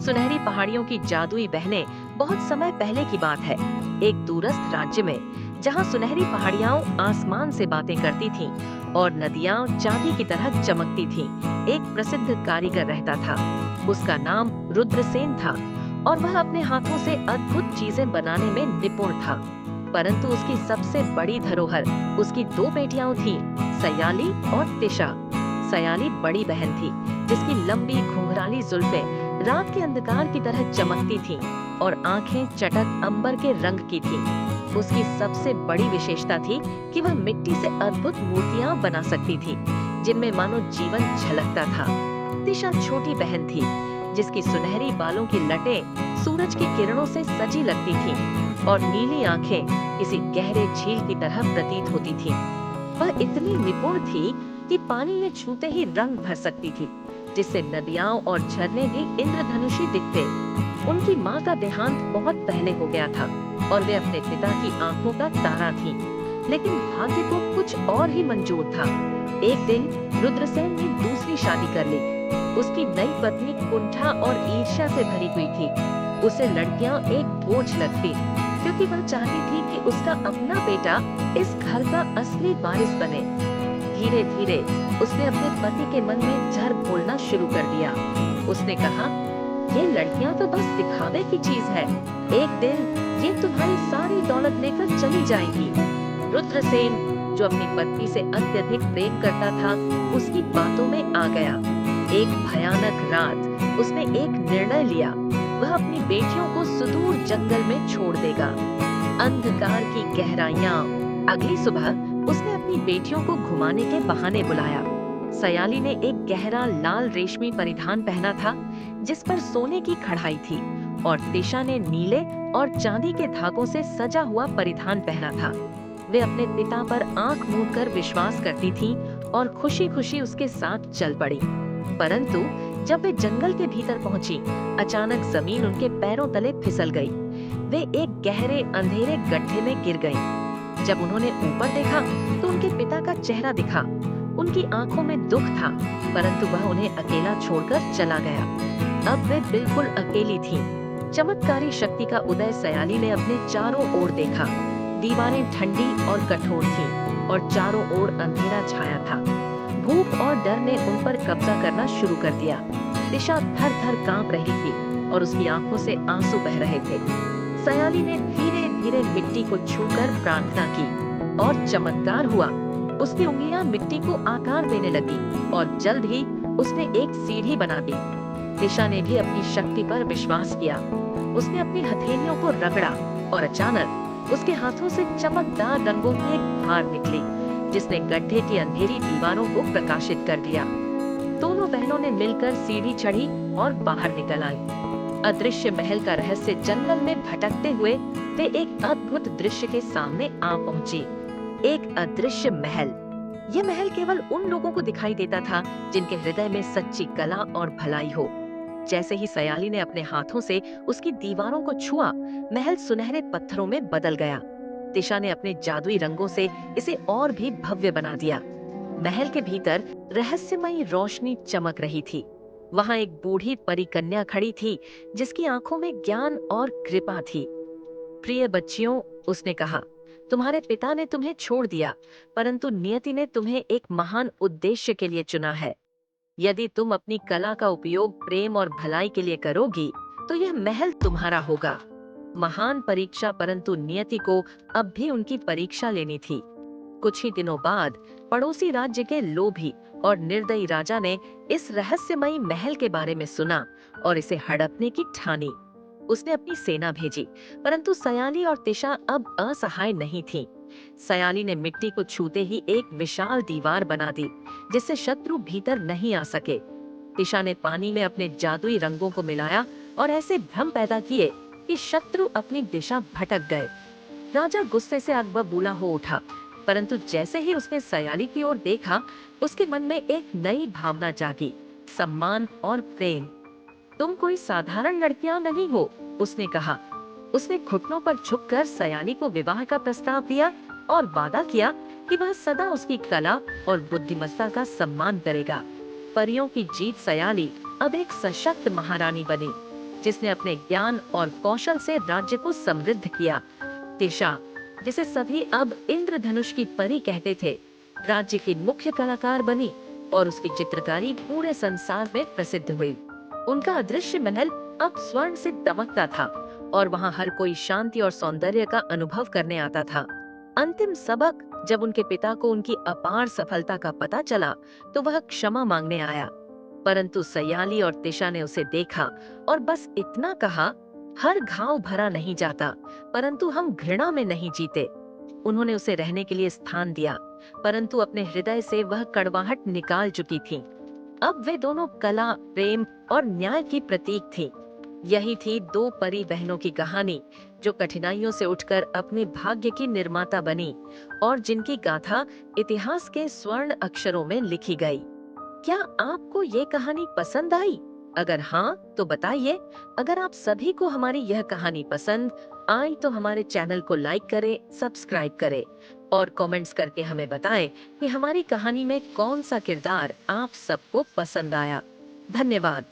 सुनहरी पहाड़ियों की जादुई बहनें बहुत समय पहले की बात है। एक दूरस्थ राज्य में जहाँ सुनहरी पहाड़ियाँ आसमान से बातें करती थीं और नदियाँ चांदी की तरह चमकती थीं, एक प्रसिद्ध कारीगर रहता था। उसका नाम रुद्रसेन था और वह अपने हाथों से अद्भुत चीजें बनाने में निपुण था। परंतु उसकी सबसे बड़ी धरोहर उसकी दो बेटियां थीं, सयाली और तिशा। सयाली बड़ी बहन थी, जिसकी लंबी घुंघराली जुल्फें रात के अंधकार की तरह चमकती थीं और आंखें चटक अंबर के रंग की थीं। उसकी सबसे बड़ी विशेषता थी कि वह मिट्टी से अद्भुत मूर्तियां बना सकती थी, जिनमें मानो जीवन झलकता था। तिशा छोटी बहन थी, जिसकी सुनहरी बालों की लटें सूरज की किरणों से सजी लगती थीं और नीली आंखें किसी गहरे झील की तरह प्रतीत होती थीं। वह इतनी निपुण थी कि पानी में छूते ही रंग भर सकती थी, जिससे नदियां और झरने भी इंद्रधनुषी दिखते। उनकी माँ का देहांत बहुत पहले हो गया था और वे अपने पिता की आंखों का तारा थीं, लेकिन भाग्य को कुछ और ही मंजूर था। एक दिन रुद्रसेन ने दूसरी शादी कर ली। उसकी नई पत्नी कुंठा और ईर्ष्या से भरी हुई थी। उसे लड़कियां एक बोझ लगती, क्योंकि वह चाहती थी कि उसका अपना बेटा इस घर का असली वारिस बने। धीरे धीरे उसने अपने पति के मन में जहर घोलना शुरू कर दिया। उसने कहा, ये लड़कियां तो बस दिखावे की चीज है, एक दिन ये तुम्हारी सारी दौलत लेकर चली जाएंगी। रुद्रसेन, जो अपनी पत्नी से अत्यधिक प्रेम करता था, उसकी बातों में आ गया। एक भयानक रात उसने एक निर्णय लिया। वह अपनी बेटियों को सुदूर जंगल में छोड़ देगा। अंधकार की गहराइयां। अगली सुबह उसने अपनी बेटियों को घुमाने के बहाने बुलाया। सयाली ने एक गहरा लाल रेशमी परिधान पहना था, जिस पर सोने की कढ़ाई थी, और तिशा ने नीले और चांदी के धागों से सजा हुआ परिधान पहना था। वे अपने पिता पर आंख मूंदकर विश्वास करती थीं और खुशी-खुशी उसके साथ चल पड़ी। परंतु जब वे जंगल के भीतर पहुंची, अचानक जमीन उनके पैरों तले फिसल गई। वे एक गहरे अंधेरे गड्ढे में गिर गईं। जब उन्होंने ऊपर देखा तो उनके पिता का चेहरा दिखा। उनकी आंखों में दुख था, परंतु वह उन्हें अकेला छोड़कर चला गया। अब वे बिल्कुल अकेली थीं। चमत्कारी शक्ति का उदय सयाली ने अपने चारों ओर देखा। दीवारें ठंडी और कठोर थीं और चारों ओर अंधेरा छाया था। भूख और डर ने उन पर कब्जा करना शुरू कर दिया। तिशा थर-थर कांप रही थी और उसकी आंखों से आंसू बह रहे थे। सयाली ने धीरे-धीरे मिट्टी को छूकर प्रार्थना की और चमत्कार हुआ। उसकी उंगलियां मिट्टी को आकार देने लगी और जल्द ही उसने एक सीढ़ी बना दी। तिशा ने भी अपनी शक्ति पर विश्वास किया। उसने अपनी हथेलियों को रगड़ा और अचानक उसके हाथों से चमकदार रंगों की एक धार निकली, जिसने गड्ढे की अंधेरी दीवारों को प्रकाशित कर दिया। दोनों बहनों ने मिलकर सीढ़ी चढ़ी और बाहर निकल आई। अदृश्य महल का रहस्य जंगल में भटकते हुए वे एक अद्भुत दृश्य के सामने आ पहुंची। एक अदृश्य महल। यह महल केवल उन लोगों को दिखाई देता था जिनके हृदय में सच्ची कला और भलाई हो। जैसे ही सयाली ने अपने हाथों से उसकी दीवारों को छुआ, महल सुनहरे पत्थरों में बदल गया। तिशा ने अपने जादुई रंगों से इसे और भी भव्य बना दिया। महल के भीतर रहस्यमयी रोशनी चमक रही थी। वहां एक बूढ़ी परिकन्या खड़ी थी, जिसकी आंखों में ज्ञान और कृपा थी। प्रिय बच्चियों, उसने कहा, तुम्हारे पिता ने तुम्हें छोड़ दिया, परंतु नियति ने तुम्हें एक महान उद्देश्य के लिए चुना है। यदि तुम अपनी कला का उपयोग प्रेम और भलाई के लिए करोगी, तो यह महल तुम्हारा होगा। महान परीक्षा, परंतु नियति को अब भी उनकी परीक्षा लेनी थी। कुछ ही दिनों बाद पड़ोसी राज्य के लोभी और निर्दयी राजा ने इस रहस्यमयी महल के बारे में सुना और इसे हड़पने की ठानी। उसने अपनी सेना भेजी, परंतु सयाली और तिशा अब असहाय नहीं थीं। सयाली ने मिट्टी को छूते ही एक विशाल दीवार बना दी, जिससे शत्रु भीतर नहीं आ सके। तिशा ने पानी में अपने जादुई रंगों को मिलाया और ऐसे भ्रम पैदा किए कि शत्रु अपनी दिशा भटक गए। राजा गुस्से से आग बबूला हो उठा, परंतु जैसे ही उसने सयाली की ओर देखा, उसके मन में एक नई भावना जागी, सम्मान और प्रेम। तुम कोई साधारण लड़कियां नहीं हो, उसने कहा। उसने घुटनों पर झुककर सयाली को विवाह का प्रस्ताव दिया और वादा किया कि वह सदा उसकी कला और बुद्धिमत्ता का सम्मान करेगा। परियों की जीत सयाली अब एक सशक्त महारानी बनी, जिसने अपने ज्ञान और कौशल से राज्य को समृद्ध किया। तिशा, जिसे सभी अब इंद्रधनुष की परी कहते थे, राज्य की मुख्य कलाकार बनी और उसकी चित्रकारी पूरे संसार में प्रसिद्ध हुई। उनका अदृश्य महल अब स्वर्ण से दमकता था और वहाँ हर कोई शांति और सौंदर्य का अनुभव करने आता था। अंतिम सबक, जब उनके पिता को उनकी अपार सफलता का पता चला तो वह क्षमा मांगने आया, परंतु सयाली और तिशा ने उसे देखा और बस इतना कहा, हर घाव भरा नहीं जाता, परंतु हम घृणा में नहीं जीते। उन्होंने उसे रहने के लिए स्थान दिया, परंतु अपने हृदय से वह कड़वाहट निकाल चुकी थी। अब वे दोनों कला, प्रेम और न्याय की प्रतीक थी। यही थी दो परी बहनों की कहानी, जो कठिनाइयों से उठकर अपने भाग्य की निर्माता बनी और जिनकी गाथा इतिहास के स्वर्ण अक्षरों में लिखी गई। क्या आपको ये कहानी पसंद आई? अगर हाँ, तो बताइए। अगर आप सभी को हमारी यह कहानी पसंद आई तो हमारे चैनल को लाइक करें, सब्सक्राइब करें और कमेंट्स करके हमें बताएं कि हमारी कहानी में कौन सा किरदार आप सबको पसंद आया। धन्यवाद।